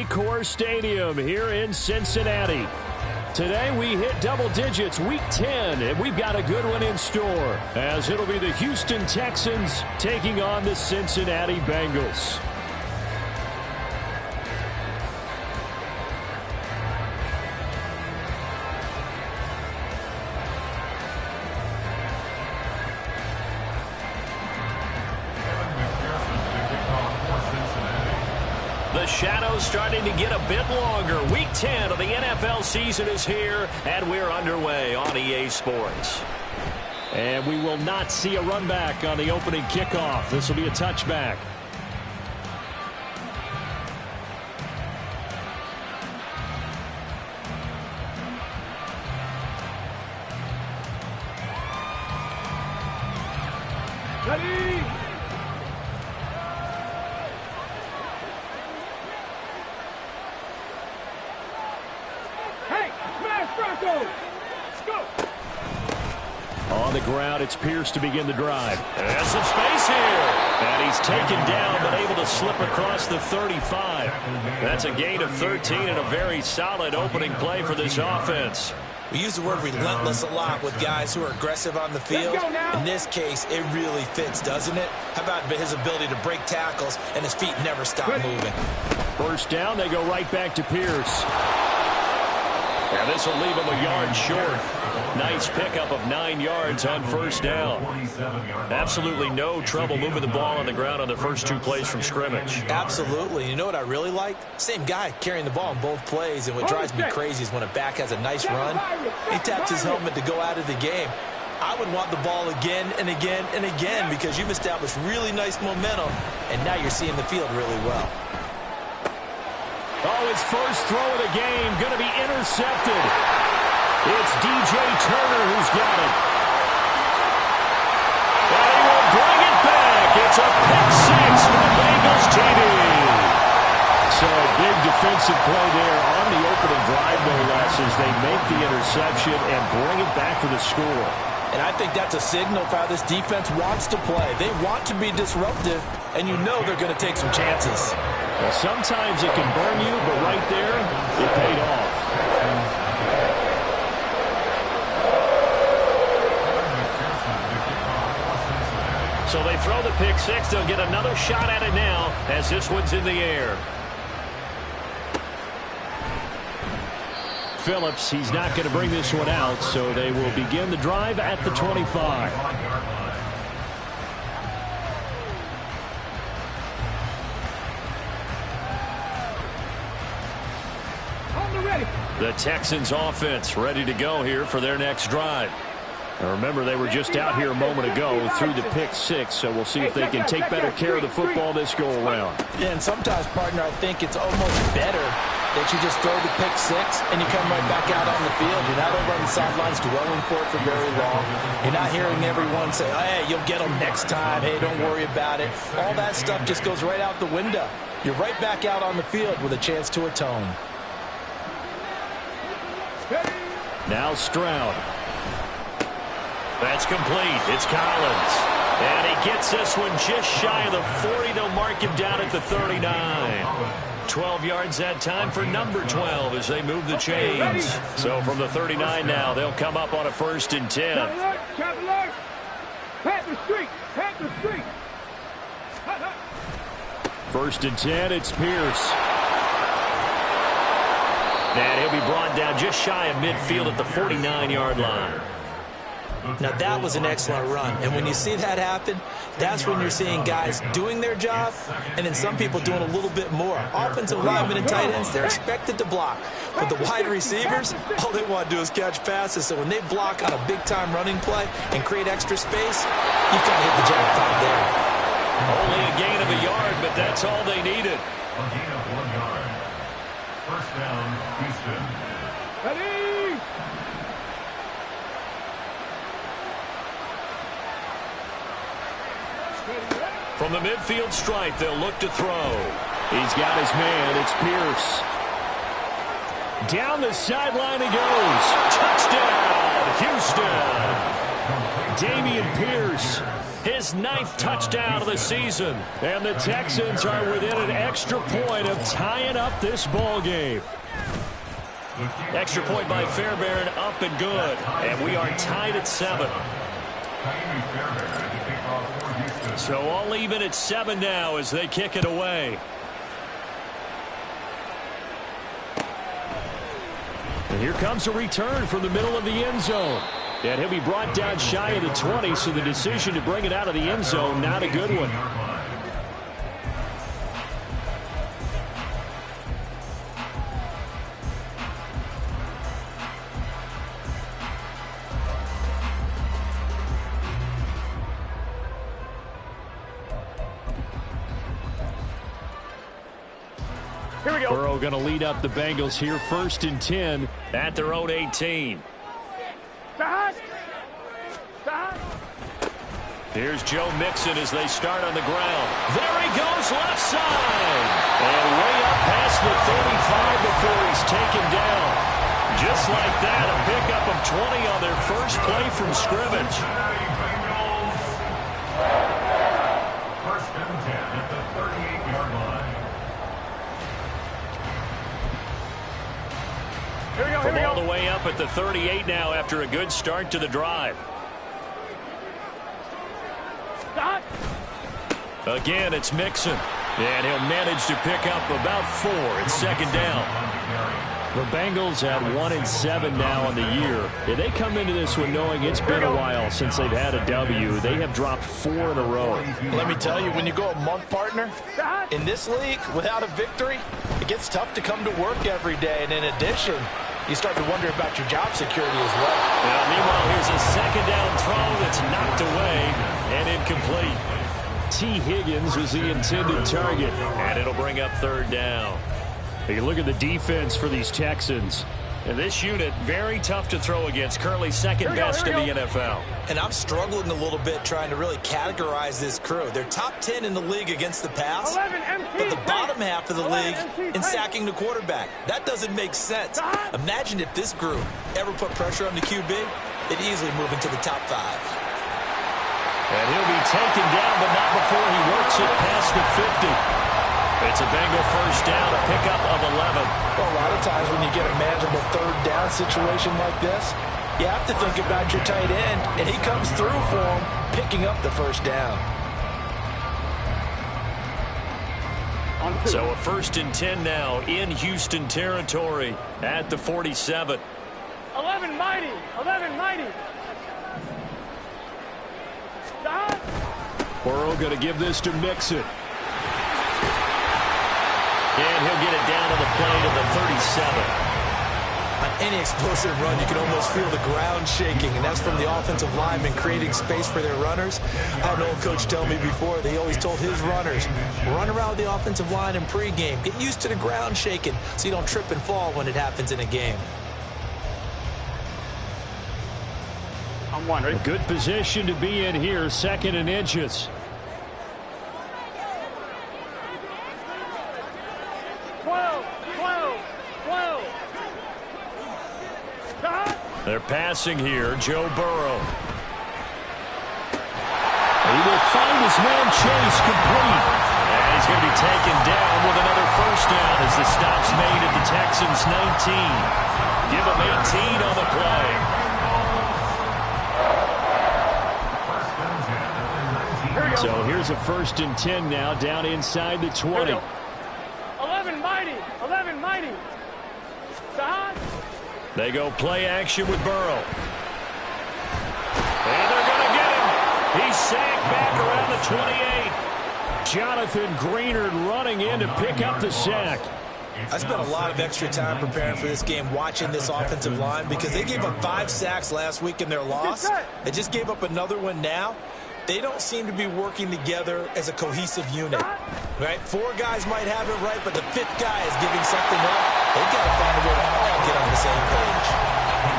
Paycor Stadium here in Cincinnati. Today we hit double digits, week 10, and we've got a good one in store, as it'll be the Houston Texans taking on the Cincinnati Bengals. The shadow's starting to get a bit longer. Week 10 of the NFL season is here, and we're underway on EA Sports. And we will not see a run back on the opening kickoff. This will be a touchback. Ready? On the ground, it's Pierce to begin the drive. There's some space here. And he's taken down, but able to slip across the 35. That's a gain of 13 and a very solid opening play for this offense. We use the word relentless a lot with guys who are aggressive on the field. In this case, it really fits, doesn't it? How about his ability to break tackles and his feet never stop moving? First down, they go right back to Pierce. And this will leave him a yard short. Nice pickup of 9 yards on first down. Absolutely no trouble moving the ball on the ground on the first 2 plays from scrimmage. Absolutely. You know what I really like? Same guy carrying the ball in both plays, and what drives me crazy is when a back has a nice run, he taps his helmet to go out of the game. I would want the ball again and again and again because you've established really nice momentum, and now you're seeing the field really well. Oh, his first throw of the game going to be intercepted. It's DJ Turner who's got it. And he will bring it back. It's a pick six for the Bengals TD. So big defensive play there on the opening drive, no less, as they make the interception and bring it back for the score. And I think that's a signal for how this defense wants to play. They want to be disruptive, and you know they're going to take some chances. Well, sometimes it can burn you, but right there, it paid off. So they throw the pick six. They'll get another shot at it now as this one's in the air. Phillips, he's not going to bring this one out, so they will begin the drive at the 25. The Texans offense ready to go here for their next drive. Now remember, they were just out here a moment ago through the pick six, so we'll see if they can take better care of the football this go-around. Yeah, and sometimes, partner, I think it's almost better that you just throw the pick six and you come right back out on the field. You're not over on the sidelines dwelling for it for very long. You're not hearing everyone say, hey, you'll get them next time. Hey, don't worry about it. All that stuff just goes right out the window. You're right back out on the field with a chance to atone. Now Stroud. That's complete. It's Collins. And he gets this one just shy of the 40. They'll mark him down at the 39. 12 yards that time for number 12 as they move the chains. So from the 39 now, they'll come up on a 1st and 10. First and 10, it's Pierce. And he'll be brought down just shy of midfield at the 49-yard line. Now, that was an excellent run. And when you see that happen, that's when you're seeing guys doing their job and then some people doing a little bit more. Offensive linemen and tight ends, they're expected to block. But the wide receivers, all they want to do is catch passes. So when they block on a big-time running play and create extra space, you've got to hit the jackpot there. Only a gain of a yard, but that's all they needed. A gain of 1 yard. First down, Houston. Ready? From the midfield stripe, they'll look to throw. He's got his man. It's Pierce. Down the sideline he goes. Touchdown, Houston. Dameon Pierce, his 9th touchdown of the season. And the Texans are within an extra point of tying up this ball game. Extra point by Fairbairn, up and good. And we are tied at 7. So all even at 7 now as they kick it away. And here comes a return from the middle of the end zone. And he'll be brought down shy of the 20, so the decision to bring it out of the end zone, not a good one. Here we go. Burrow going to lead up the Bengals here, 1st and 10 at their own 18. Here's Joe Mixon as they start on the ground. There he goes, left side. And way up past the 35 before he's taken down. Just like that, a pickup of 20 on their first play from scrimmage. First and 10 at the 38-yard line. From all the way up at the 38 now after a good start to the drive. Again, it's Mixon. And he'll manage to pick up about 4 at 2nd down. The Bengals at 1-7 now on the year. And they come into this one knowing it's been a while since they've had a W. They have dropped 4 in a row. Let me tell you, when you go a month, partner, in this league, without a victory, it gets tough to come to work every day. And in addition, you start to wonder about your job security as well. Now, meanwhile, here's a 2nd down throw that's knocked away and incomplete. T. Higgins was the intended target, and it'll bring up 3rd down. You look at the defense for these Texans. And this unit, very tough to throw against, currently 2nd best in the NFL. And I'm struggling a little bit trying to really categorize this crew. They're top 10 in the league against the pass, but the bottom half of the league in sacking the quarterback. That doesn't make sense. Imagine if this group ever put pressure on the QB, they'd easily move into the top 5. And he'll be taken down, but not before he works it past the 50. It's a Bengal 1st down, a pickup of 11. Well, a lot of times when you get a manageable 3rd down situation like this, you have to think about your tight end, and he comes through for him, picking up the 1st down. So a 1st and 10 now in Houston territory at the 47. 11 mighty. 11 mighty. Burrow going to give this to Mixon. And he'll get it down to the play to the 37. On any explosive run, you can almost feel the ground shaking, and that's from the offensive linemen creating space for their runners. I had an old coach tell me before, they always told his runners, run around with the offensive line in pregame. Get used to the ground shaking so you don't trip and fall when it happens in a game. I'm one. Ready? A good position to be in here, 2nd and inches. 12. They're passing here, Joe Burrow. He will find his man Chase complete. And he's going to be taken down with another 1st down as the stop's made at the Texans 19. Give him 18 on the play. So here's a 1st and 10 now down inside the 20. 11 mighty. 11 mighty. They go play action with Burrow. And they're going to get him. He's sacked back around the 28. Jonathan Greenard running in to pick up the sack. I spent a lot of extra time preparing for this game, watching this offensive line, because they gave up 5 sacks last week in their loss. They just gave up another one now. They don't seem to be working together as a cohesive unit. Right? 4 guys might have it right, but the 5th guy is giving something up. They've got to find a way to all get on the same page.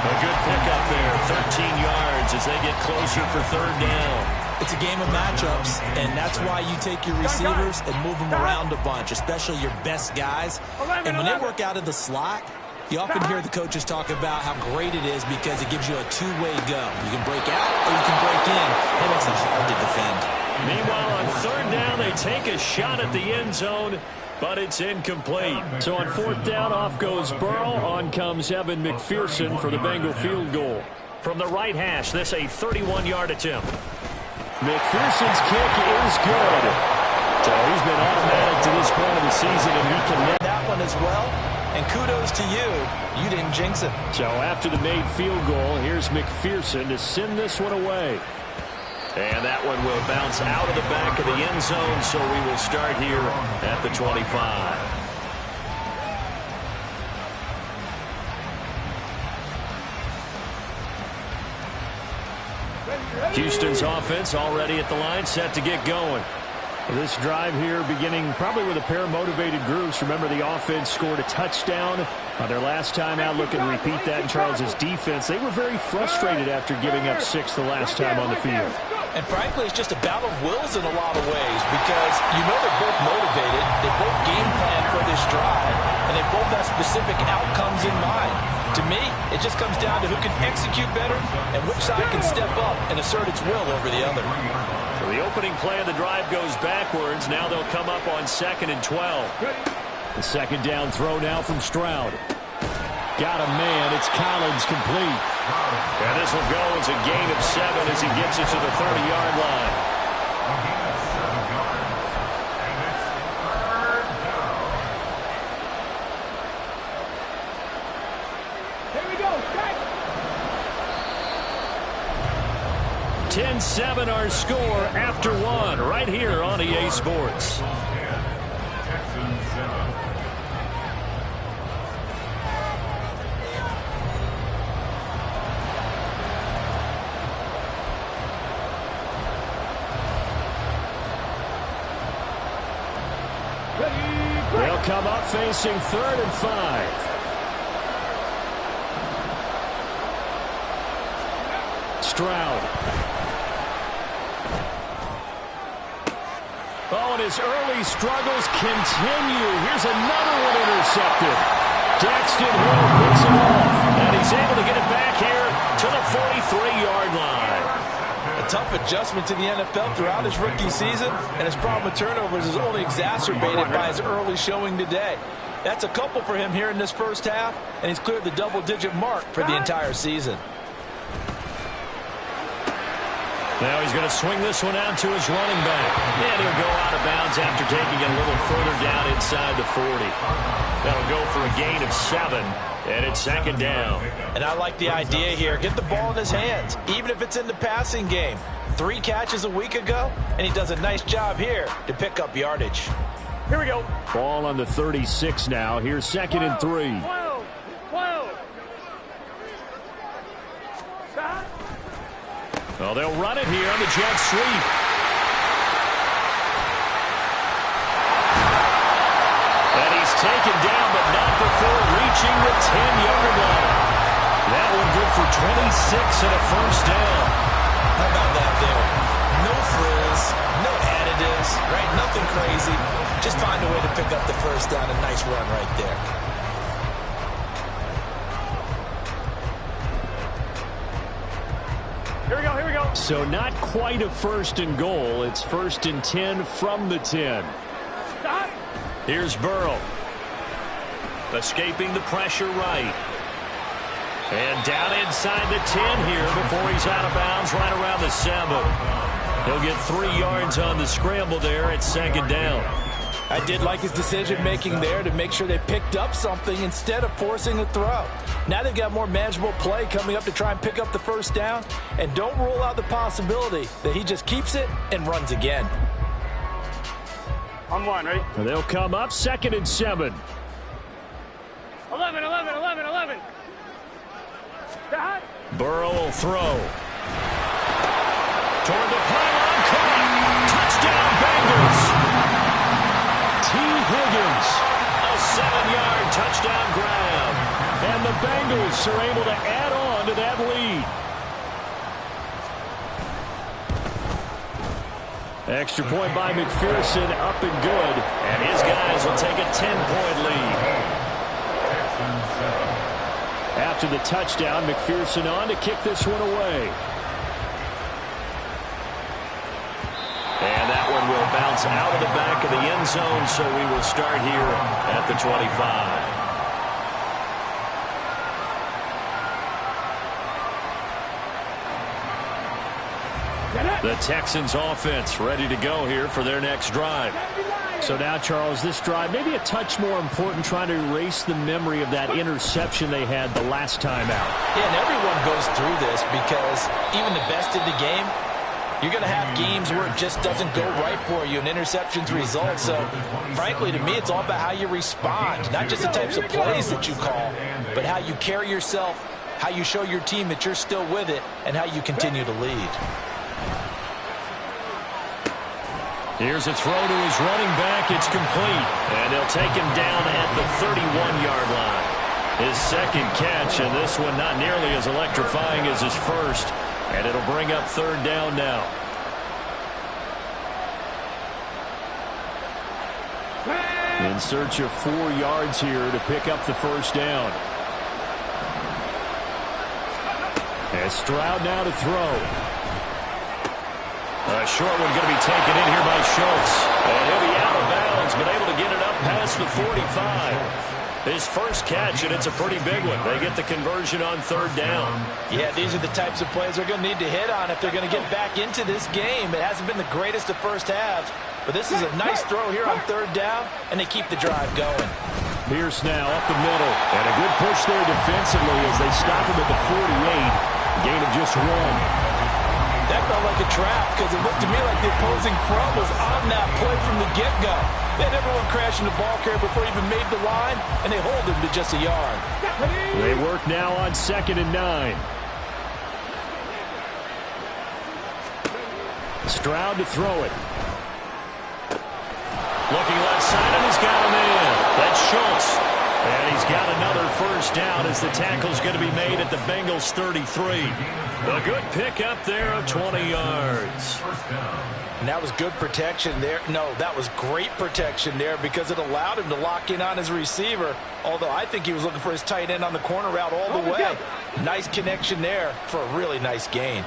A good pickup there, 13 yards as they get closer for 3rd down. It's a game of matchups, and that's why you take your receivers and move them around a bunch, especially your best guys. And when they work out of the slot, You often hear the coaches talk about how great it is because it gives you a two-way go. You can break out or you can break in. It makes it hard to defend. Meanwhile, on third down, they take a shot at the end zone, but it's incomplete. So on fourth down, off goes Burrow. On comes Evan McPherson for the Bengal field goal. From the right hash, this a 31-yard attempt. McPherson's kick is good. So he's been automatic to this point of the season, and he can net that one as well. And kudos to you. You didn't jinx it. So after the made field goal, here's McPherson to send this one away. And that one will bounce out of the back of the end zone, so we will start here at the 25. Houston's offense already at the line, set to get going. This drive here beginning probably with a pair of motivated groups. Remember, the offense scored a touchdown on their last time out. Looking to repeat that in Charles's defense. They were very frustrated after giving up 6 the last time on the field. And frankly, it's just a battle of wills in a lot of ways because you know they're both motivated. They both game plan for this drive, and they both have specific outcomes in mind. To me, it just comes down to who can execute better and which side can step up and assert its will over the other. So the opening play of the drive goes backwards. Now they'll come up on 2nd and 12. The second down throw now from Stroud. Got a man. It's Collins complete. And this will go as a gain of 7 as he gets it to the 30-yard line. Here we go. 10-7 our score after 1 right here on EA Sports. Texans 7. They'll come up facing 3rd and 5. Stroud. Oh, and his early struggles continue. Here's another one intercepted. Daxton Hill picks it off, and he's able to get it back here to the 43-yard line. A tough adjustment to the NFL throughout his rookie season, and his problem with turnovers is only exacerbated by his early showing today. That's a couple for him here in this first half, and he's cleared the double-digit mark for the entire season. Now he's going to swing this one out to his running back. And he'll go out of bounds after taking it a little further down inside the 40. That'll go for a gain of 7, and it's 2nd down. And I like the idea here. Get the ball in his hands, even if it's in the passing game. 3 catches a week ago, and he does a nice job here to pick up yardage. Here we go. Ball on the 36 now. Here's 2nd and 3. 12. Stop. Well, they'll run it here on the jet sweep. And he's taken down, but not before reaching the 10-yard line. That one good for 26 and a first down. How about that there? No frills, no additives, right? Nothing crazy. Just find a way to pick up the first down. A nice run right there. Here we go. So not quite a 1st and goal. It's 1st and 10 from the 10. Stop. Here's Burrow. Escaping the pressure right. And down inside the 10 here before he's out of bounds right around the 7. He'll get 3 yards on the scramble there at 2nd down. I did like his decision-making there to make sure they picked up something instead of forcing a throw. Now they've got more manageable play coming up to try and pick up the first down. And don't rule out the possibility that he just keeps it and runs again. On 1, ready? And they'll come up 2nd and 7. 11. Stop. Burrow will throw. Toward the pylon, caught. Touchdown, Bengals. T. Higgins, a 7-yard touchdown grab. And the Bengals are able to add on to that lead. Extra point by McPherson, up and good. And his guys will take a 10-point lead. Texans 7. after the touchdown. McPherson on to kick this one away. And that one will bounce out of the back of the end zone, so we will start here at the 25. The Texans offense ready to go here for their next drive. So now, Charles, this drive maybe a touch more important, trying to erase the memory of that interception they had the last time out. Yeah, and everyone goes through this because even the best in the game, you're going to have games where it just doesn't go right for you, and interceptions result. So, frankly, to me, it's all about how you respond, not just the types of plays that you call, but how you carry yourself, how you show your team that you're still with it, and how you continue to lead. Here's a throw to his running back. It's complete. And they'll take him down at the 31-yard line. His second catch, and this one not nearly as electrifying as his first. And it'll bring up third down now. In search of 4 yards here to pick up the first down. And Stroud now to throw. A short one going to be taken in here by Schultz. And he'll be out of bounds, but able to get it up past the 45. His first catch, and it's a pretty big one. They get the conversion on third down. Yeah, these are the types of plays they're going to need to hit on if they're going to get back into this game. It hasn't been the greatest of first halves, but this is a nice throw here on third down, and they keep the drive going. Pierce now up the middle, and a good push there defensively as they stop him at the 48. Gain of just 1. That felt like a trap because it looked to me like the opposing front was on that play from the get-go. They had everyone crashing the ball carrier before he even made the line, and they hold him to just a yard. They work now on 2nd and 9. Stroud to throw it. Looking left side, and he's got him in. That's Schultz. And he's got another first down as the tackle's going to be made at the Bengals 33. A good pickup there of 20 yards. And that was good protection there. No, that was great protection there because it allowed him to lock in on his receiver. Although I think he was looking for his tight end on the corner route all the way. Nice connection there for a really nice gain.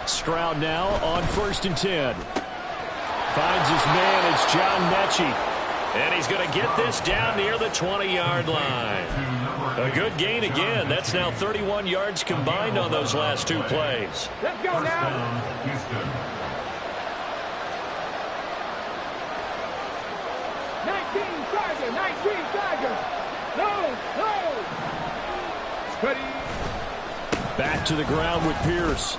Stroud now on 1st and 10. Finds his man. It's John Mechie. And he's going to get this down near the 20-yard line. A good gain again. That's now 31 yards combined on those last 2 plays. Let's go now. 19 Tiger. No. Ready. Back to the ground with Pierce.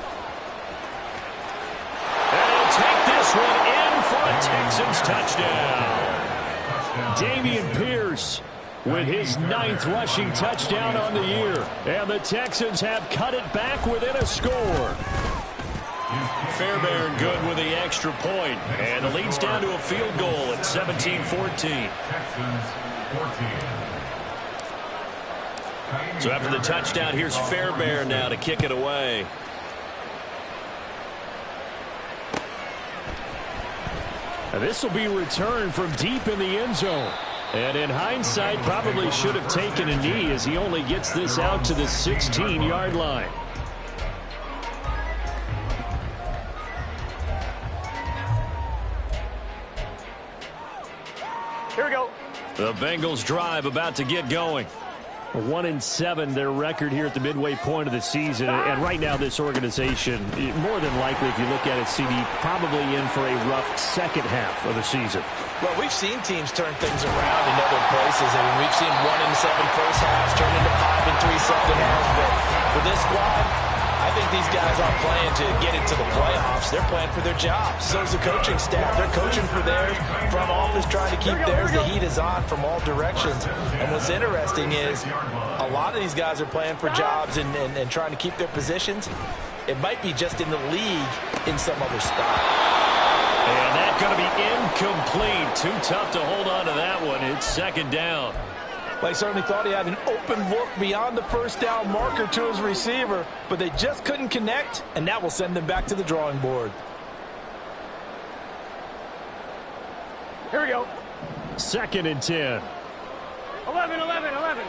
And he'll take this one in for a Texans touchdown. Dameon Pierce with his 9th rushing touchdown on the year. And the Texans have cut it back within a score. Fairbairn good with the extra point. And the lead's down to a field goal at 17-14. So after the touchdown, here's Fairbairn now to kick it away. This will be returned from deep in the end zone. And in hindsight, probably should have taken a knee as he only gets this out to the 16-yard line. Here we go. The Bengals drive about to get going. 1-7, their record here at the midway point of the season. And right now, this organization, more than likely, if you look at it, CD, probably in for a rough second half of the season. Well, we've seen teams turn things around in other places. I mean, we've seen 1-7 first halves turn into 5-3 second halves. But for this squad, I think these guys aren't playing to get into the playoffs. They're playing for their jobs. So is the coaching staff. They're coaching for theirs. Front office trying to keep theirs. The heat is on from all directions. And what's interesting is a lot of these guys are playing for jobs and trying to keep their positions. It might be just in the league in some other spot. And that's going to be incomplete. Too tough to hold on to that one. It's 2nd down. They certainly thought he had an open look beyond the first down marker to his receiver, but they just couldn't connect, and that will send them back to the drawing board. Here we go. 2nd and 10. 11, 11, 11.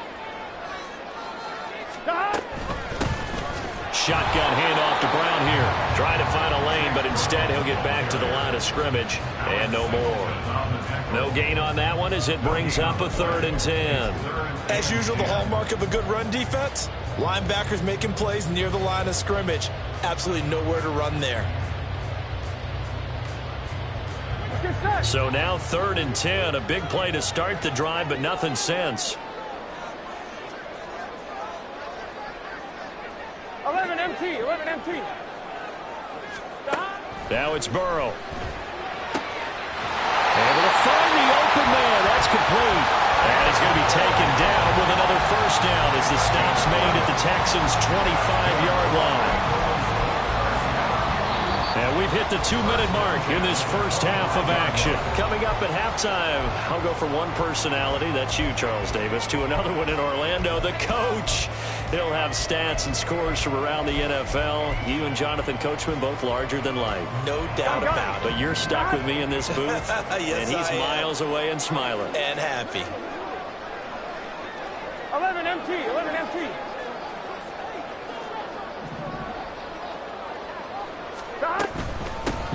Shotgun handoff to Brown here. Trying to find a lane, but instead he'll get back to the line of scrimmage. And no more. No gain on that one as it brings up a 3rd and 10. As usual, the hallmark of a good run defense, linebackers making plays near the line of scrimmage. Absolutely nowhere to run there. So now 3rd and 10. A big play to start the drive, but nothing since. 11 MT, 11 MT. Now it's Burrow. Able to find the open man. That's complete. And he's going to be taken down with another first down as the stop's made at the Texans' 25-yard line. And we've hit the 2-minute mark in this first half of action. Coming up at halftime, I'll go from one personality, that's you, Charles Davis, to another one in Orlando, the coach. He'll have stats and scores from around the NFL. You and Jonathan Coachman both larger than life. No doubt about it. But you're stuck with me in this booth, yes, and he's miles away and smiling. And happy. 11 MT, 11 MT.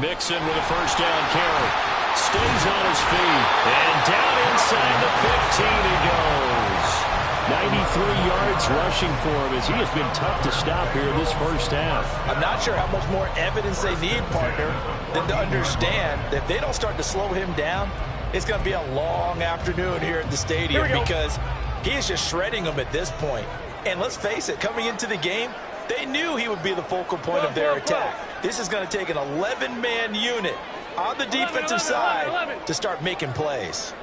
Mixon with a first down carry. Stays on his feet. And down inside the 15 he goes. 93 yards rushing for him as he has been tough to stop here in this first half. I'm not sure how much more evidence they need, partner, than to understand that if they don't start to slow him down, it's going to be a long afternoon here at the stadium because he is just shredding them at this point. And let's face it, coming into the game, they knew he would be the focal point of their attack. This is going to take an 11-man unit on the defensive side to start making plays.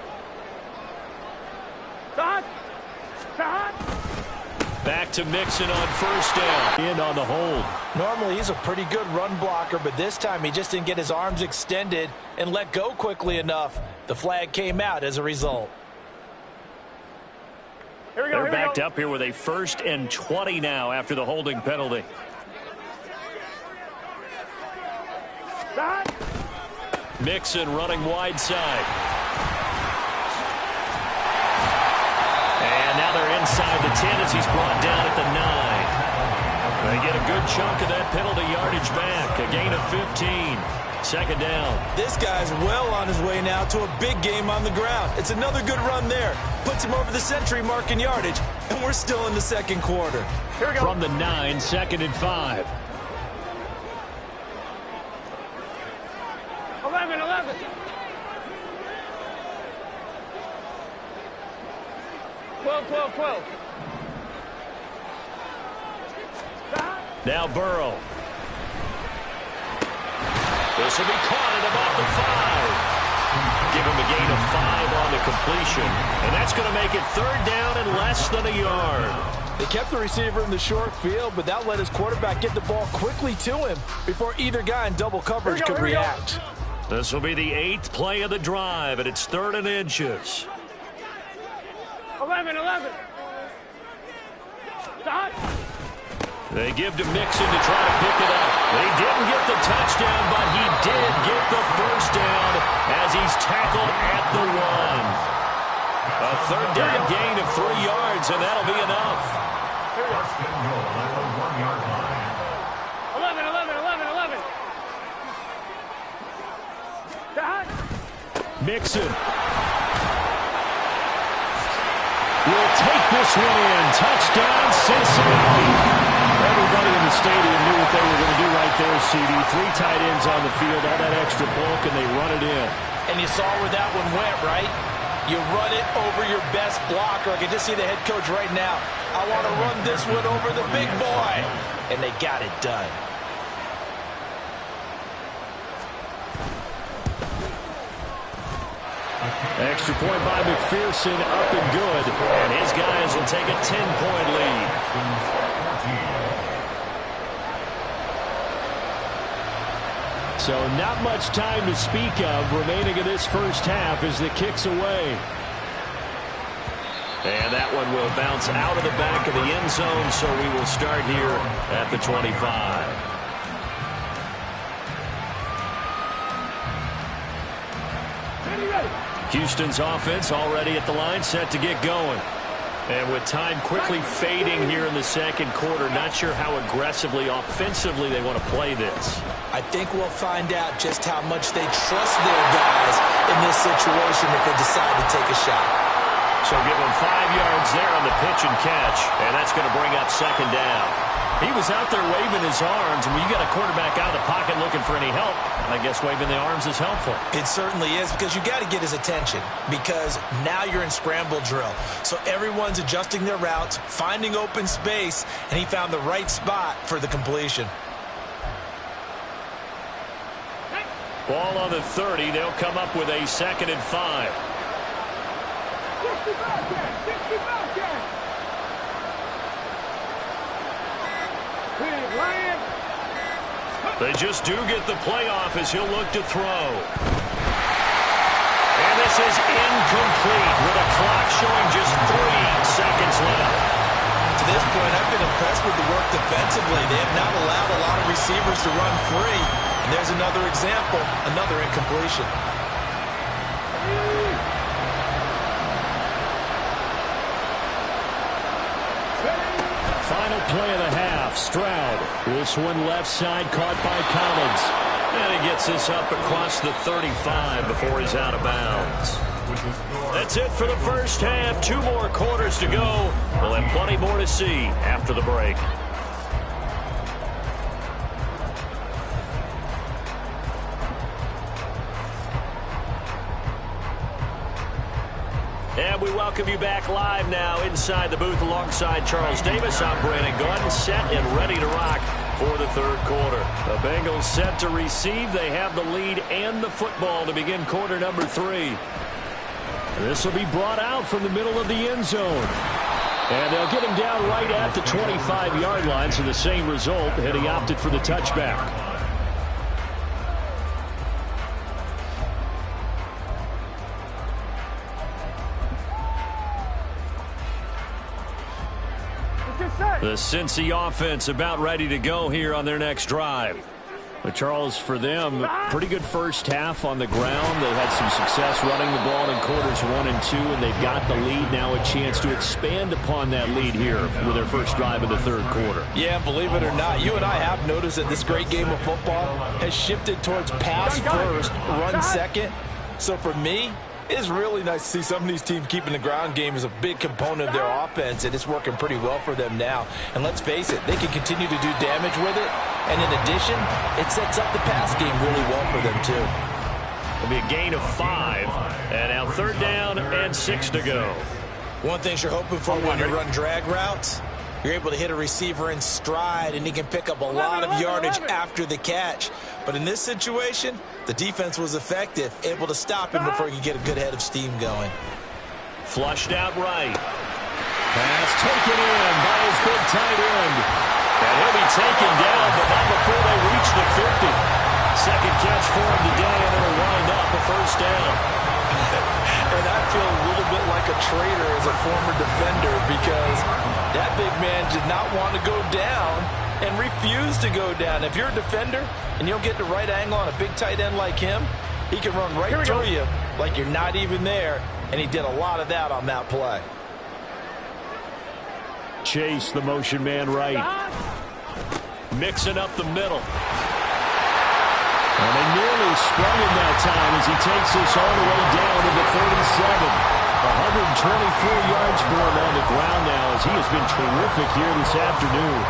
Back to Mixon on first down. In on the hold. Normally, he's a pretty good run blocker, but this time he just didn't get his arms extended and let go quickly enough. The flag came out as a result. They're backed up here with a 1st and 20 now after the holding penalty. Mixon running wide side. And now they're inside the 10 as he's brought down at the 9. They get a good chunk of that penalty yardage back. A gain of 15. 2nd down. This guy's well on his way now to a big game on the ground. It's another good run there. Puts him over the century mark in yardage, and we're still in the 2nd quarter. Here we go. From the 9, 2nd and 5. 11, 11. Twelve. Now Burrow. This will be caught at about the 5. Give him a gain of 5 on the completion. And that's going to make it 3rd down and less than a yard. They kept the receiver in the short field, but that let his quarterback get the ball quickly to him before either guy in double coverage could react. This will be the 8th play of the drive, and it's 3rd and inches. 11. They give to Mixon to try to pick it up. They didn't get the touchdown, but he did get the first down as he's tackled at the 1. A 3rd down gain of 3 yards, and that'll be enough. First and goal at the 1-yard line. 11. Mixon will take this one in. Touchdown, Cincinnati. Everybody in the stadium knew what they were going to do right there, CD. 3 tight ends on the field, all that extra bulk, and they run it in. And you saw where that one went, right? You run it over your best blocker. I can just see the head coach right now. I want to run this one over the big boy. And they got it done. Extra point by McPherson, up and good. And his guys will take a 10-point lead. So not much time to speak of remaining in this first half as the kick's away. And that one will bounce out of the back of the end zone, so we will start here at the 25. Houston's offense already at the line, set to get going. And with time quickly fading here in the second quarter, not sure how aggressively, offensively they want to play this. I think we'll find out just how much they trust their guys in this situation if they decide to take a shot. So give them 5 yards there on the pitch and catch, and that's going to bring up second down. He was out there waving his arms, and when you got a quarterback out of the pocket looking for any help, I guess waving the arms is helpful. It certainly is, because you got to get his attention, because now you're in scramble drill. So everyone's adjusting their routes, finding open space, and he found the right spot for the completion. Ball on the 30. They'll come up with a 2nd and 5. They just do get the playoff as he'll look to throw. And this is incomplete with a clock showing just 3 seconds left. To this point, I've been impressed with the work defensively. They have not allowed a lot of receivers to run free. And there's another example, another incompletion. Final play of the half. Stroud. This one left side caught by Collins. And he gets this up across the 35 before he's out of bounds. That's it for the first half. 2 more quarters to go. We'll have plenty more to see after the break. And we welcome you back live now inside the booth alongside Charles Davis. I'm Brandon Gordon, set and ready to rock for the third quarter. The Bengals set to receive. They have the lead and the football to begin quarter number 3. This will be brought out from the middle of the end zone. And they'll get him down right at the 25-yard line, so the same result, and he opted for the touchback. The Cincy offense about ready to go here on their next drive. But Charles, for them, pretty good first half on the ground. They had some success running the ball in quarters 1 and 2, and they've got the lead now, a chance to expand upon that lead here with their first drive of the third quarter. Yeah, believe it or not, you and I have noticed that this great game of football has shifted towards pass first, run second. So for me, it's really nice to see some of these teams keeping the ground game as a big component of their offense, and it's working pretty well for them now. And let's face it, they can continue to do damage with it, and in addition, it sets up the pass game really well for them too. It'll be a gain of 5, and now 3rd down and 6 to go. One thing you're hoping for when you run drag routes, you're able to hit a receiver in stride, and he can pick up a lot of yardage after the catch. But in this situation, the defense was effective, able to stop him before he could get a good head of steam going. Flushed out right. Pass taken in by his big tight end. And he'll be taken down, but not before they reach the 50. Second catch for him today, and it'll wind up a first down. And I feel a little bit like a traitor as a former defender, because that big man did not want to go down and refused to go down. If you're a defender and you don't get the right angle on a big tight end like him, he can run right through you like you're not even there, and he did a lot of that on that play. Chase, the motion man right. Mixing up the middle. And they nearly sprung him that time as he takes this all the way down to the 37. 124 yards for him on the ground now, as he has been terrific here this afternoon.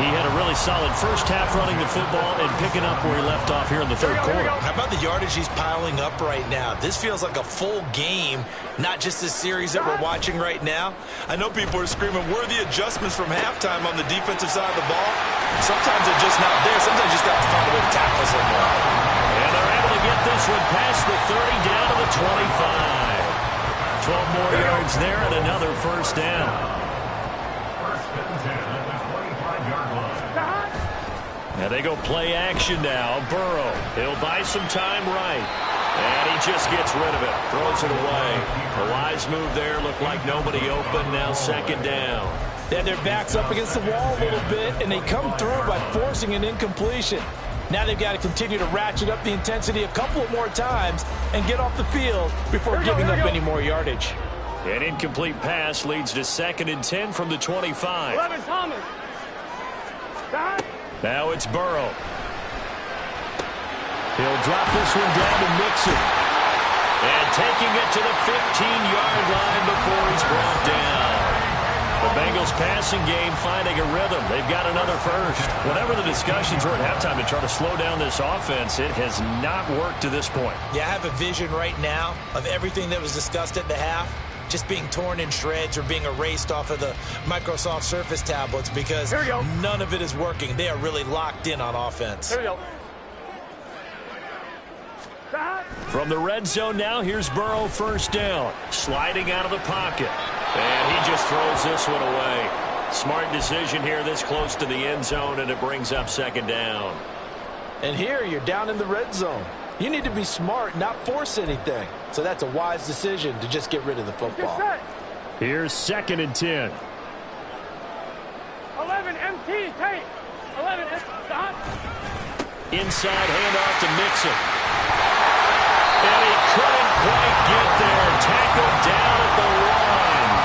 He had a really solid first half running the football and picking up where he left off here in the third quarter. How about the yardage he's piling up right now? This feels like a full game, not just this series that we're watching right now. I know people are screaming, where are the adjustments from halftime on the defensive side of the ball? Sometimes they're just not there. Sometimes you just got to find a way to tackle someone. And they're able to get this one past the 30 down to the 25. 12 more yards there and another first down. And they go play action now. Burrow, he'll buy some time right. And he just gets rid of it. Throws it away. A wise move there. Looked like nobody open. Now 2nd down. They had their backs up against the wall a little bit, and they come through by forcing an incompletion. Now they've got to continue to ratchet up the intensity a couple of more times and get off the field before giving up any more yardage. An incomplete pass leads to 2nd and 10 from the 25. 11 Thomas. Now it's Burrow. He'll drop this one down to Mixon. And taking it to the 15-yard line before he's brought down. The Bengals passing game finding a rhythm. They've got another first. Whatever the discussions were at halftime to try to slow down this offense, it has not worked to this point. Yeah, I have a vision right now of everything that was discussed at the half just being torn in shreds or being erased off of the Microsoft Surface tablets because none of it is working. They are really locked in on offense. Here we go. From the red zone now, here's Burrow, first down. Sliding out of the pocket. And he just throws this one away. Smart decision here this close to the end zone, and it brings up 2nd down. And here you're down in the red zone. You need to be smart, not force anything. So that's a wise decision to just get rid of the football. Here's 2nd and 10. 11 MT, tape. 11 stop. Inside handoff to Mixon. And he couldn't quite get there. Tackled down at the line.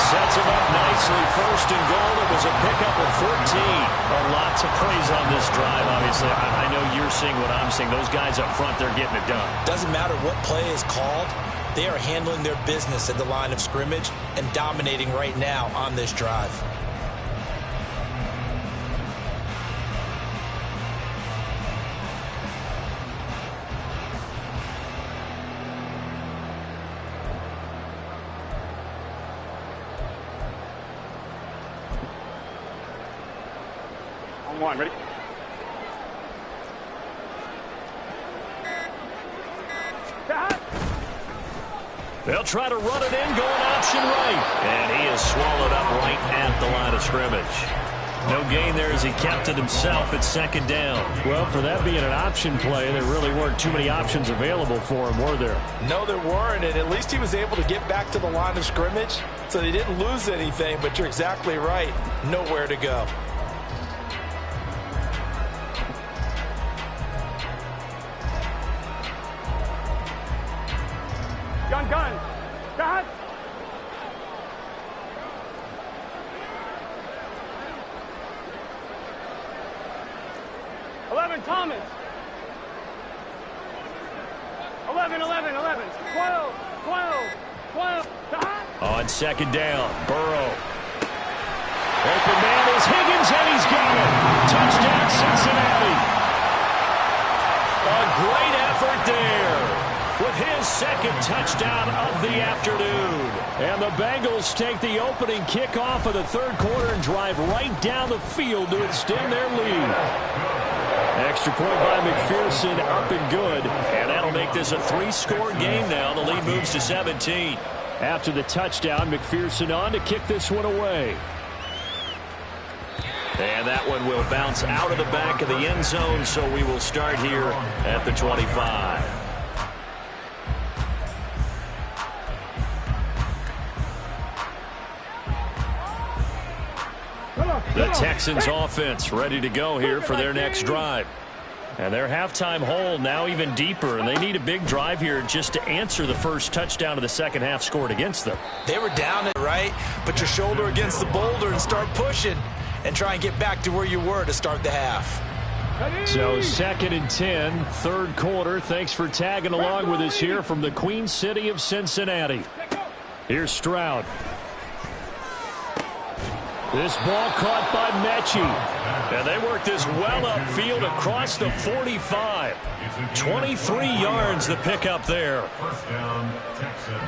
Sets him up nicely. 1st and goal. It was a pickup of 14. A lot to praise on this drive, obviously. I know you're seeing what I'm seeing. Those guys up front, they're getting it done. Doesn't matter what play is called. They are handling their business at the line of scrimmage and dominating right now on this drive. One, ready? They'll try to run it in, going option right. And he is swallowed up right at the line of scrimmage. No gain there as he kept it himself at 2nd down. Well, for that being an option play, there really weren't too many options available for him, were there? No, there weren't, and at least he was able to get back to the line of scrimmage, so they didn't lose anything, but you're exactly right. Nowhere to go. Gun. Stop. Thomas. 11. 12. On 2nd down, Burrow. Open man is Higgins, and he's got it. Touchdown, Cincinnati. A great effort there with his 2nd touchdown of the afternoon. And the Bengals take the opening kickoff of the 3rd quarter and drive right down the field to extend their lead. Extra point by McPherson, up and good. And that'll make this a 3-score game now. The lead moves to 17. After the touchdown, McPherson on to kick this one away. And that one will bounce out of the back of the end zone, so we will start here at the 25. The Texans offense ready to go here for their next drive. And their halftime hole now even deeper, and they need a big drive here just to answer the first touchdown of the second half scored against them. They were down it, right? Put your shoulder against the boulder and start pushing and try and get back to where you were to start the half. So 2nd and 10, 3rd quarter. Thanks for tagging along with us here from the Queen City of Cincinnati. Here's Stroud. This ball caught by Mechie. And they work this well upfield across the 45. 23 yards the pickup there. First down, Texans.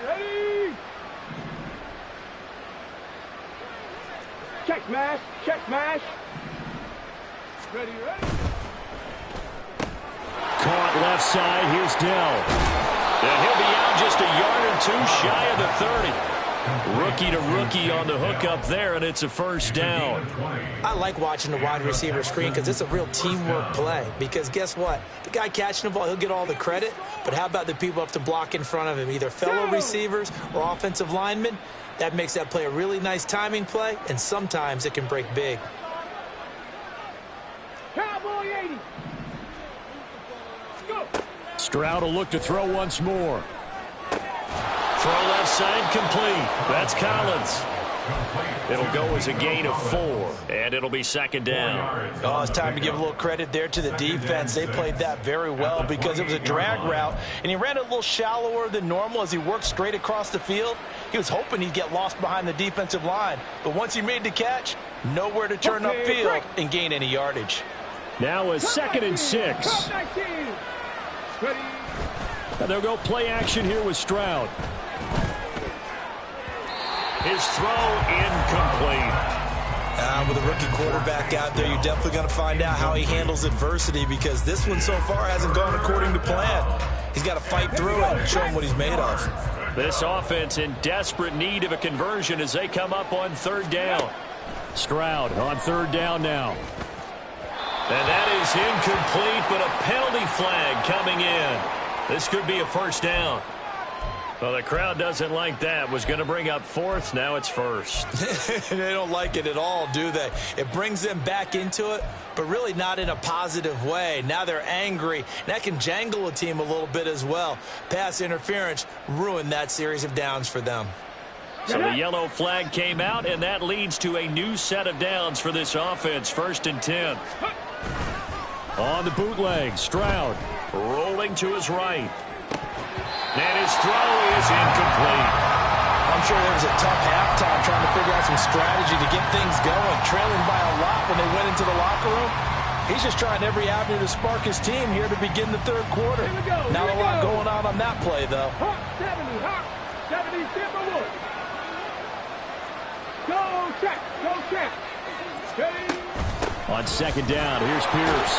Ready? Check smash. Ready. Caught left side. Here's Dell. And he'll be out just a yard or two shy of the 30. Rookie to rookie on the hookup there, and it's a first down. I like watching the wide receiver screen because it's a real teamwork play. Because guess what? The guy catching the ball, he'll get all the credit. But how about the people up to block in front of him, either fellow receivers or offensive linemen? That makes that play a really nice timing play, and sometimes it can break big. Cowboy 80. Go. Stroud will look to throw once more. Throw left side complete. That's Collins. It'll go as a gain of 4, and it'll be second down. Oh, it's time to give a little credit there to the defense. They played that very well because it was a drag route, and he ran it a little shallower than normal as he worked straight across the field. He was hoping he'd get lost behind the defensive line, but once he made the catch, nowhere to turn upfield and gain any yardage. Now a 2nd and 6. And they'll go play action here with Stroud. His throw incomplete. With a rookie quarterback out there, you're definitely going to find out how he handles adversity because this one so far hasn't gone according to plan. He's got to fight through it and show him what he's made of. This offense in desperate need of a conversion as they come up on 3rd down. Stroud on 3rd down now. And that is incomplete, but a penalty flag coming in. This could be a first down. Well, the crowd doesn't like that. Was going to bring up 4th. Now it's 1st. They don't like it at all, do they? It brings them back into it, but really not in a positive way. Now they're angry. That can jangle a team a little bit as well. Pass interference ruined that series of downs for them. So the yellow flag came out, and that leads to a new set of downs for this offense. 1st and 10. On the bootleg, Stroud. Rolling to his right. And his throw is incomplete. I'm sure there was a tough halftime trying to figure out some strategy to get things going. Trailing by a lot when they went into the locker room. He's just trying every avenue to spark his team here to begin the 3rd quarter. Not a lot going on that play, though. 70, Timberwood. Go check, go check. On 2nd down, here's Pierce.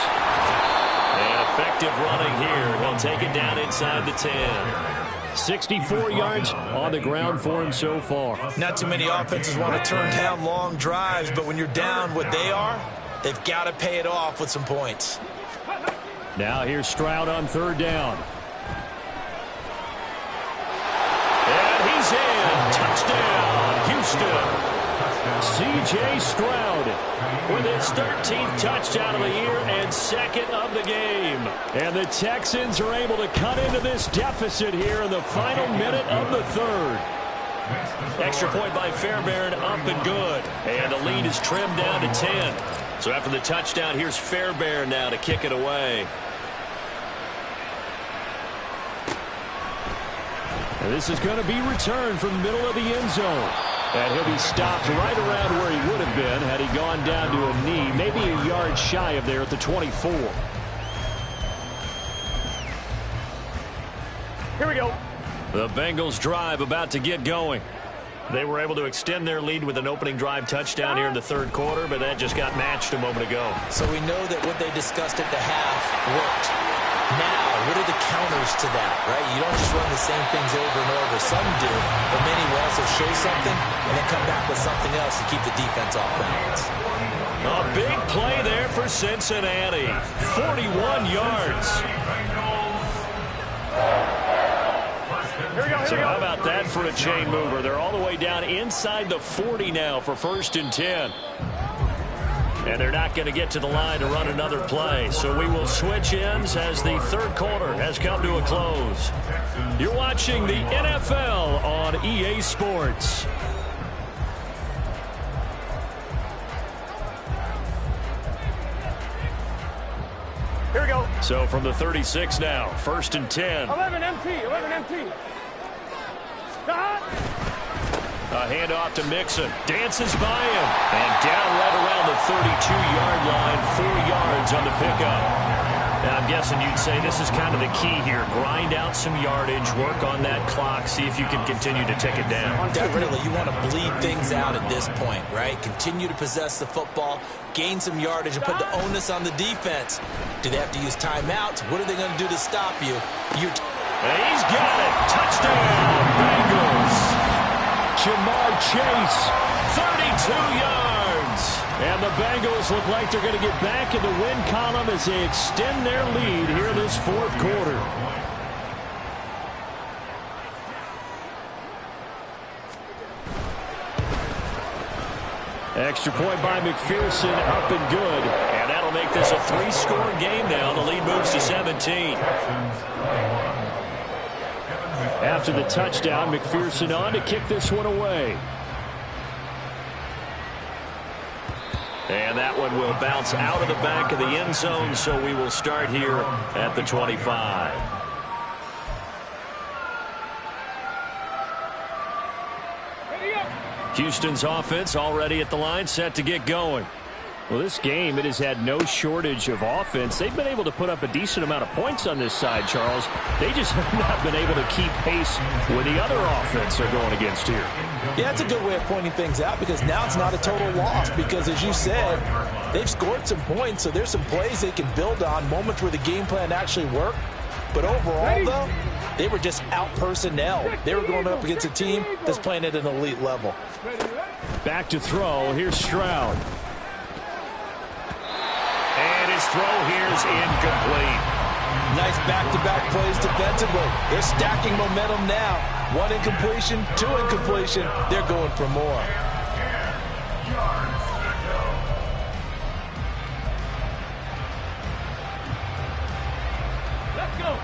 And effective running here. He'll take it down inside the 10. 64 yards on the ground for him so far. Not too many offenses want to turn down long drives, but when you're down what they are, they've got to pay it off with some points. Now here's Stroud on 3rd down. And he's in. Touchdown, Houston. C.J. Stroud with his 13th touchdown of the year and 2nd of the game. And the Texans are able to cut into this deficit here in the final minute of the 3rd. Extra point by Fairbairn, up and good. And the lead is trimmed down to 10. So after the touchdown, here's Fairbairn now to kick it away. And this is going to be returned from the middle of the end zone. And he'll be stopped right around where he would have been had he gone down to a knee, maybe a yard shy of there at the 24. Here we go. The Bengals drive about to get going. They were able to extend their lead with an opening drive touchdown here in the 3rd quarter, but that just got matched a moment ago. So we know that what they discussed at the half worked. Now, what are the counters to that, right? You don't just run the same things over and over. Some do, but many will also show something and then come back with something else to keep the defense off balance. A big play there for Cincinnati. 41 yards. So how about that for a chain mover? They're all the way down inside the 40 now for 1st and 10. And they're not going to get to the line to run another play. So we will switch ends as the 3rd quarter has come to a close. You're watching the NFL on EA Sports. Here we go. So from the 36 now, 1st and 10. 11 MT, 11 MT. A handoff to Mixon. Dances by him. And down right around the 32-yard line. 4 yards on the pickup. Now, I'm guessing you'd say this is kind of the key here. Grind out some yardage. Work on that clock. See if you can continue to take it down. Definitely. You want to bleed things out at this point, right? Continue to possess the football. Gain some yardage and put the onus on the defense. Do they have to use timeouts? What are they going to do to stop you? And he's got it. Touchdown, Bengals. Ja'Marr Chase, 32 yards. And the Bengals look like they're going to get back in the win column as they extend their lead here in this fourth quarter. Extra point by McPherson, up and good. And that'll make this a 3-score game now. The lead moves to 17. After the touchdown, McPherson on to kick this one away. And that one will bounce out of the back of the end zone, so we will start here at the 25. Houston's offense already at the line, set to get going. Well, this game, it has had no shortage of offense. They've been able to put up a decent amount of points on this side, Charles. They just have not been able to keep pace with the other offense they're going against here. Yeah, that's a good way of pointing things out because now it's not a total loss because, as you said, they've scored some points, so there's some plays they can build on, moments where the game plan actually worked. But overall, though, they were just out-personnel. They were going up against a team that's playing at an elite level. Back to throw. Here's Stroud. And his throw here's incomplete. Nice back-to-back plays defensively. They're stacking momentum now. 1 incompletion, 2 incompletion. They're going for more.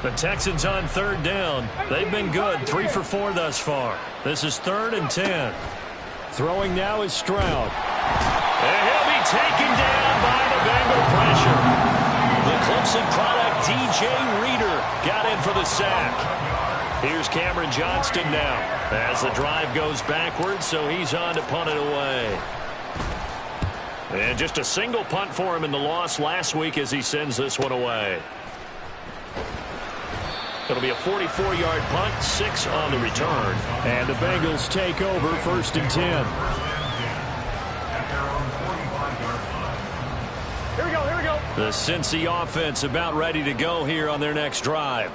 The Texans on 3rd down. They've been good, 3 for 4 thus far. This is 3rd and 10. Throwing now is Stroud. And he'll be taken down by the Bengal pressure. The Clemson product, DJ Reader, got in for the sack. Here's Cameron Johnston now as the drive goes backwards, so he's on to punt it away. And just a single punt for him in the loss last week as he sends this one away. It'll be a 44-yard punt, 6 on the return. And the Bengals take over 1st and 10. Here we go, here we go. The Cincy offense about ready to go here on their next drive.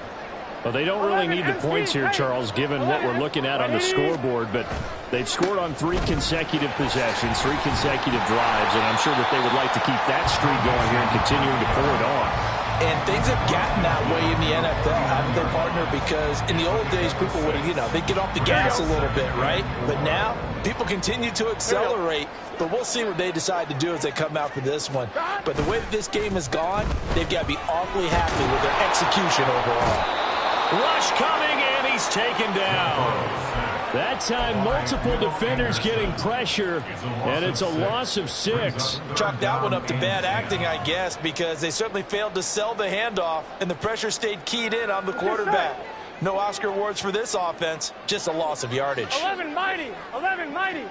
Well, they don't really need the points here, Charles, given what we're looking at on the scoreboard, but they've scored on 3 consecutive possessions, 3 consecutive drives, and I'm sure that they would like to keep that streak going here and continuing to pour it on. And things have gotten that way in the NFL, haven't they, partner? Because in the old days, people would, they'd get off the gas a little bit, right? But now, people continue to accelerate. But we'll see what they decide to do as they come out for this one. But the way that this game has gone, they've got to be awfully happy with their execution overall. Rush coming, and he's taken down. That time, multiple defenders getting pressure, and it's a loss of 6. Chalk that one up to bad acting, I guess, because they certainly failed to sell the handoff, and the pressure stayed keyed in on the quarterback. No Oscar awards for this offense, just a loss of yardage. 11 mighty, 11 mighty.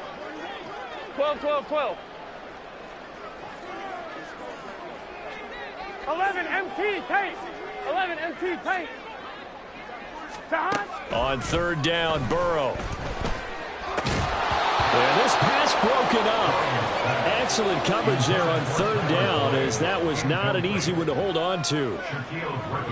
12, 12, 12. 11 MT tape. 11 MT tape. On 3rd down, Burrow. And this pass broken up. Excellent coverage there on 3rd down, as that was not an easy one to hold on to.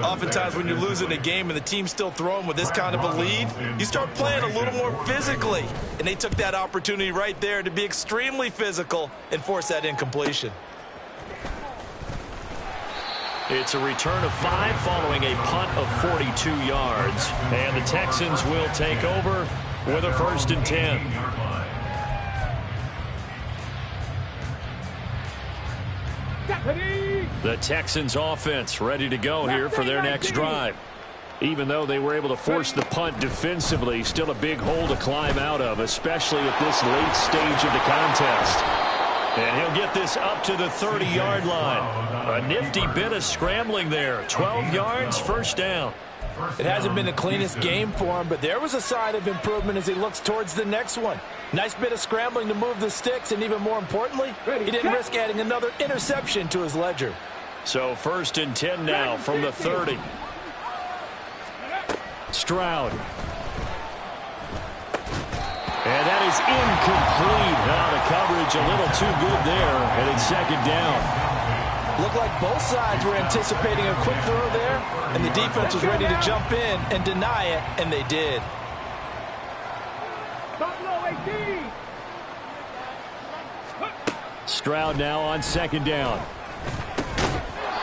Oftentimes when you're losing a game and the team's still throwing with this kind of a lead, you start playing a little more physically. And they took that opportunity right there to be extremely physical and force that incompletion. It's a return of 5 following a punt of 42 yards. And the Texans will take over with a 1st and 10. The Texans offense ready to go here for their next drive. Even though they were able to force the punt defensively, still a big hole to climb out of, especially at this late stage of the contest. And he'll get this up to the 30-yard line. A nifty bit of scrambling there. 12 yards, 1st down. It hasn't been the cleanest game for him, but there was a sign of improvement as he looks towards the next one. Nice bit of scrambling to move the sticks, and even more importantly, he didn't risk adding another interception to his ledger. So 1st and 10 now from the 30. Stroud. And that is incomplete. Now the coverage a little too good there, and it's 2nd down. Looked like both sides were anticipating a quick throw there, and the defense was ready to jump in and deny it, and they did. Stroud now on second down.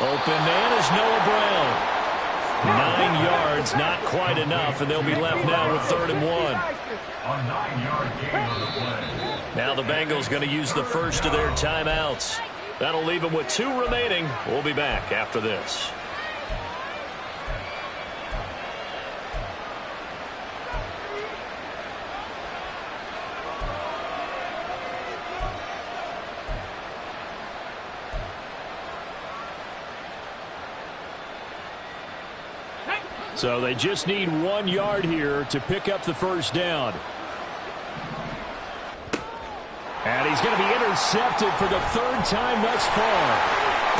Open man is Noah Brown. 9 yards, not quite enough, and they'll be left now with 3rd and 1. A 9-yard gain on the play. Now the Bengals going to use the first of their timeouts. That'll leave them with 2 remaining. We'll be back after this. So they just need 1 yard here to pick up the first down. And he's going to be intercepted for the 3rd time thus far.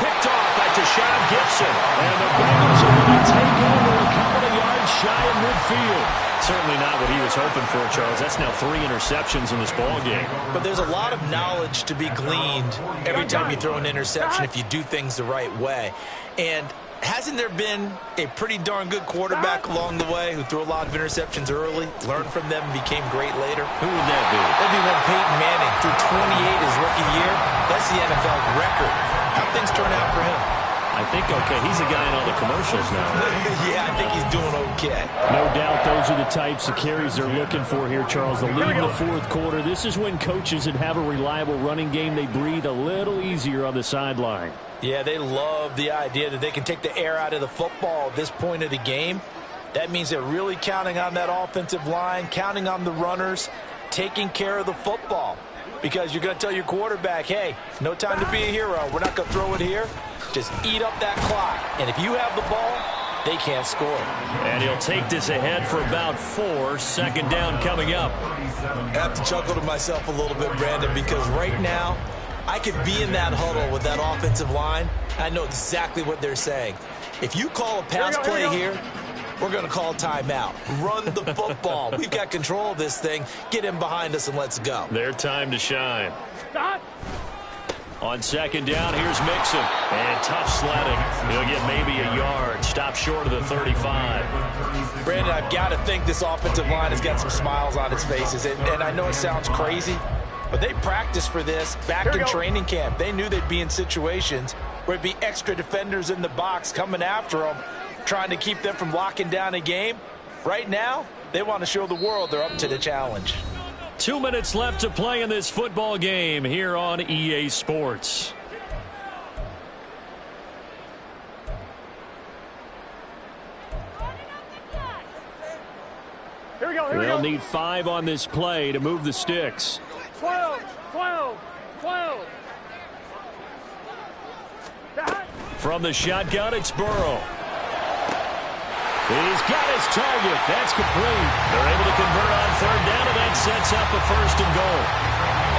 Picked off by Tashawn Gibson. And the Bengals are going to take over a couple of yards shy of midfield. Certainly not what he was hoping for, Charles. That's now 3 interceptions in this ball game. But there's a lot of knowledge to be gleaned every time you throw an interception if you do things the right way. And hasn't there been a pretty darn good quarterback along the way who threw a lot of interceptions early, learned from them, and became great later? Who would that be? That'd be one Peyton Manning threw 28 his rookie year. That's the NFL record. How things turn out for him? I think okay. He's a guy in all the commercials now. Yeah, I think he's doing okay. No doubt those are the types of carries they're looking for here, Charles. The lead in the 4th quarter. This is when coaches that have a reliable running game, they breathe a little easier on the sideline. Yeah, they love the idea that they can take the air out of the football at this point of the game. That means they're really counting on that offensive line, counting on the runners, taking care of the football. Because you're going to tell your quarterback, hey, no time to be a hero. We're not going to throw it here. Just eat up that clock. And if you have the ball, they can't score. And he'll take this ahead for about 4. 2nd down coming up. I have to chuckle to myself a little bit, Brandon, because right now, I could be in that huddle with that offensive line. I know exactly what they're saying. If you call a pass play here, we're going to call timeout. Run the football. We've got control of this thing. Get in behind us and let's go. Their time to shine. On 2nd down, here's Mixon. And tough sledding. He'll get maybe a yard. Stop short of the 35. Brandon, I've got to think this offensive line has got some smiles on its faces. And I know it sounds crazy, but they practiced for this back in training camp. They knew they'd be in situations where it'd be extra defenders in the box coming after them, trying to keep them from locking down a game. Right now, they want to show the world they're up to the challenge. 2 minutes left to play in this football game here on EA Sports. Here we go, They'll need 5 on this play to move the sticks. 12. From the shotgun, it's Burrow. He's got his target. That's complete. They're able to convert on 3rd down, and that sets up a 1st and goal.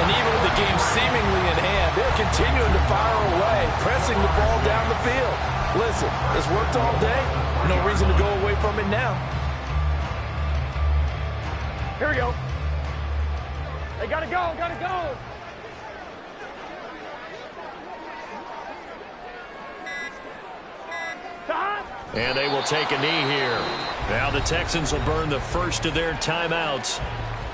And even with the game seemingly in hand, they're continuing to fire away, pressing the ball down the field. Listen, it's worked all day. No reason to go away from it now. Here we go. They gotta go. And they will take a knee here. Now the Texans will burn the first of their timeouts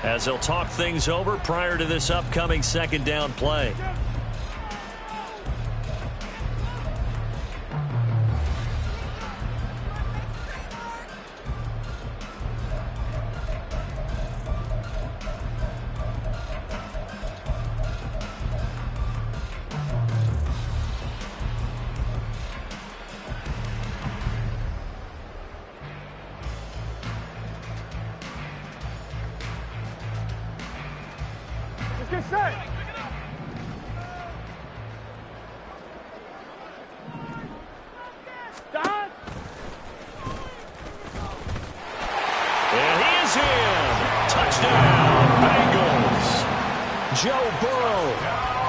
as they'll talk things over prior to this upcoming 2nd down play. Get set. Stop. And he is in. Touchdown, Bengals. Joe Burrow,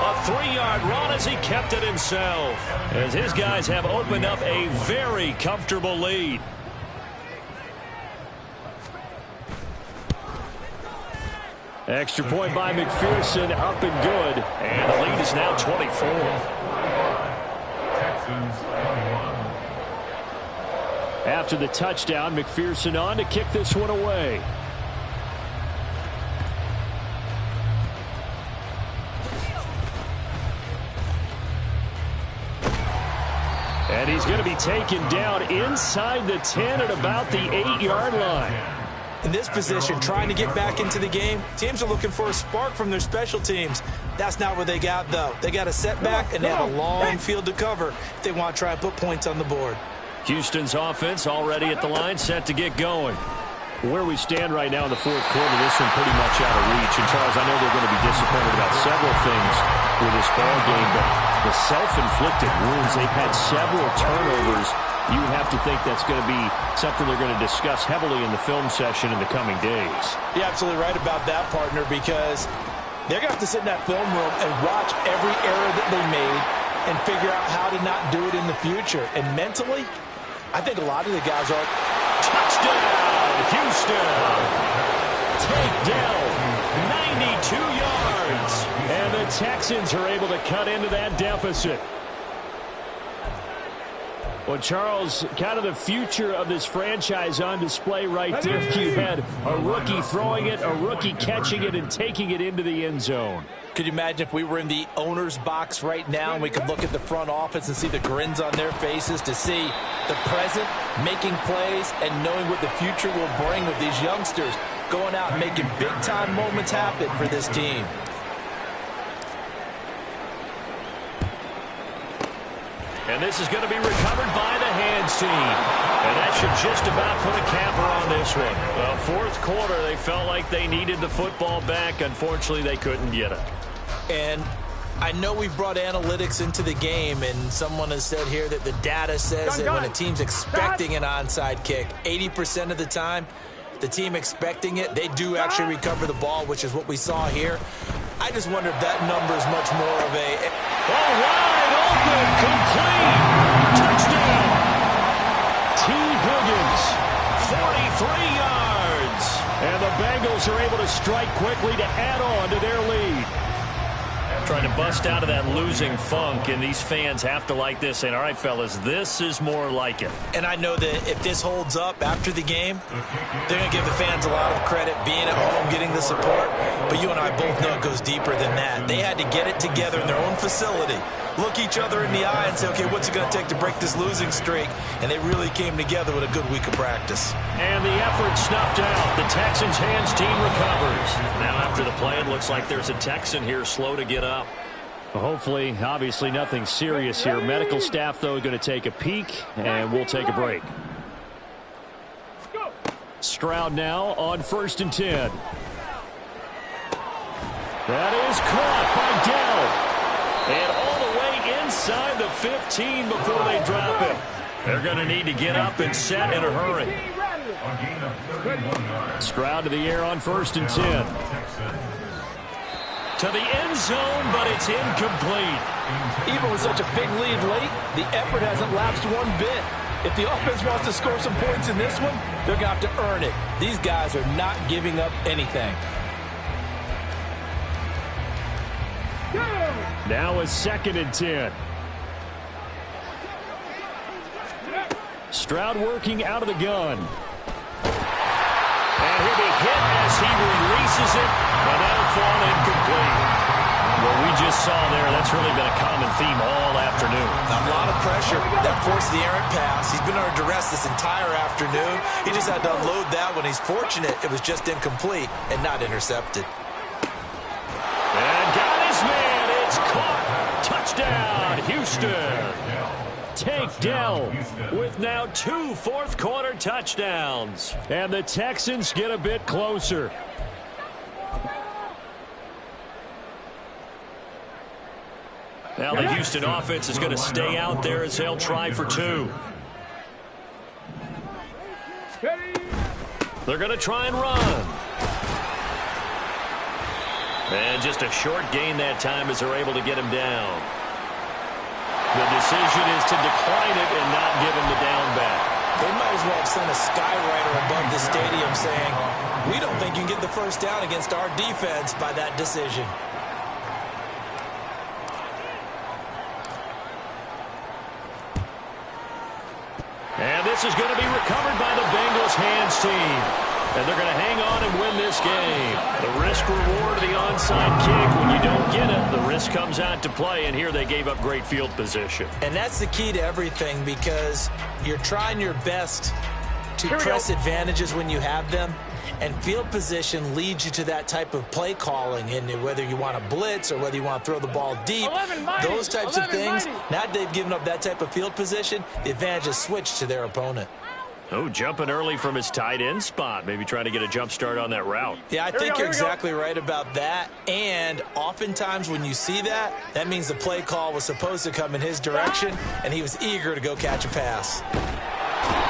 a 3-yard run as he kept it himself, as his guys have opened up a very comfortable lead. Extra point by McPherson, up and good. And the lead is now 24. Texans 21. After the touchdown, McPherson on to kick this one away. And he's going to be taken down inside the 10 at about the 8-yard line. In this position, trying to get back into the game, teams are looking for a spark from their special teams. That's not what they got, though. They got a setback, and they have a long field to cover if they want to try and put points on the board. Houston's offense already at the line, set to get going. Where we stand right now in the fourth quarter, this one pretty much out of reach. And, Charles, I know they're going to be disappointed about several things with this ball game, but the self-inflicted wounds, they've had several turnovers. You would have to think that's going to be something they're going to discuss heavily in the film session in the coming days. You're absolutely right about that, partner, because they're going to have to sit in that film room and watch every error that they made and figure out how to not do it in the future. And mentally, I think a lot of the guys are... Touchdown, Houston! Takedown, 92 yards. And the Texans are able to cut into that deficit. Well, Charles, kind of the future of this franchise on display right there. You had a rookie throwing it, a rookie catching it, and taking it into the end zone. Could you imagine if we were in the owner's box right now and we could look at the front office and see the grins on their faces, to see the present making plays and knowing what the future will bring with these youngsters going out and making big-time moments happen for this team. And this is going to be recovered by the hands team. And that should just about put a capper on this one. Well, fourth quarter, they felt like they needed the football back. Unfortunately, they couldn't get it. And I know we've brought analytics into the game, and someone has said here that the data says that when a team's expecting an onside kick, 80% of the time, the team expecting it, they do actually recover the ball, which is what we saw here. I just wonder if that number is much more of a... Oh, wide open, complete, touchdown. T. Higgins, 43 yards. and the Bengals are able to strike quickly to add on to their lead. Trying to bust out of that losing funk, and these fans have to like this, saying, all right, fellas, this is more like it. And I know that if this holds up after the game, they're going to give the fans a lot of credit, being at home, getting the support. But you and I both know it goes deeper than that. They had to get it together in their own facility, look each other in the eye and say, okay, what's it going to take to break this losing streak? And they really came together with a good week of practice. And the effort snuffed out. The Texans' hands team recovers. Now after the play, it looks like there's a Texan here slow to get up. Well, hopefully, obviously nothing serious here. Medical staff, though, going to take a peek, and we'll take a break. Stroud now on 1st and 10. That is caught by Dell. And all the way inside the 15 before they drop him. They're going to need to get up and set in a hurry. Stroud to the air on 1st and 10. To the end zone, but it's incomplete. Even with such a big lead late, the effort hasn't lapsed one bit. If the offense wants to score some points in this one, they're going to have to earn it. These guys are not giving up anything. Now it's 2nd and 10. Stroud working out of the gun. And he'll be hit as he releases it, but that'll fall incomplete. What we just saw there, that's really been a common theme all afternoon. A lot of pressure that forced the errant pass. He's been under duress this entire afternoon. He just had to unload that one. He's fortunate it was just incomplete and not intercepted. And got his man. It's caught. Touchdown, Houston. Tank Dell With now 2 fourth-quarter touchdowns. And the Texans get a bit closer. Now the Houston offense is going to stay out there as they'll try for 2. They're going to try and run. And just a short gain that time as they're able to get him down. The decision is to decline it and not give him the down back. They might as well have sent a skywriter above the stadium saying, we don't think you can get the first down against our defense by that decision. And this is going to be recovered by the Bengals hands team. And they're going to hang on and win this game. The risk reward of the onside kick. When you don't get it, the risk comes out to play, and here they gave up great field position. And that's the key to everything, because you're trying your best to press advantages when you have them, and field position leads you to that type of play calling, and whether you want to blitz or whether you want to throw the ball deep, those types of things. Now that they've given up that type of field position, the advantage is switched to their opponent. Oh, jumping early from his tight end spot, maybe trying to get a jump start on that route. Yeah, I think you're exactly right about that. And oftentimes when you see that, that means the play call was supposed to come in his direction, and he was eager to go catch a pass.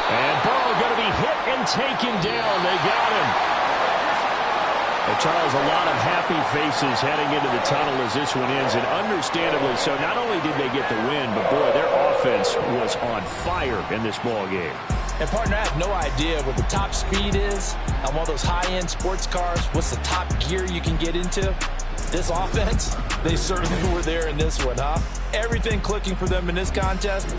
And Burrow going to be hit and taken down. They got him. And Charles, a lot of happy faces heading into the tunnel as this one ends, and understandably so. Not only did they get the win, but boy, their offense was on fire in this ball game. And, partner, I have no idea what the top speed is on one of those high-end sports cars. What's the top gear you can get into? This offense, they certainly were there in this one, huh? Everything clicking for them in this contest.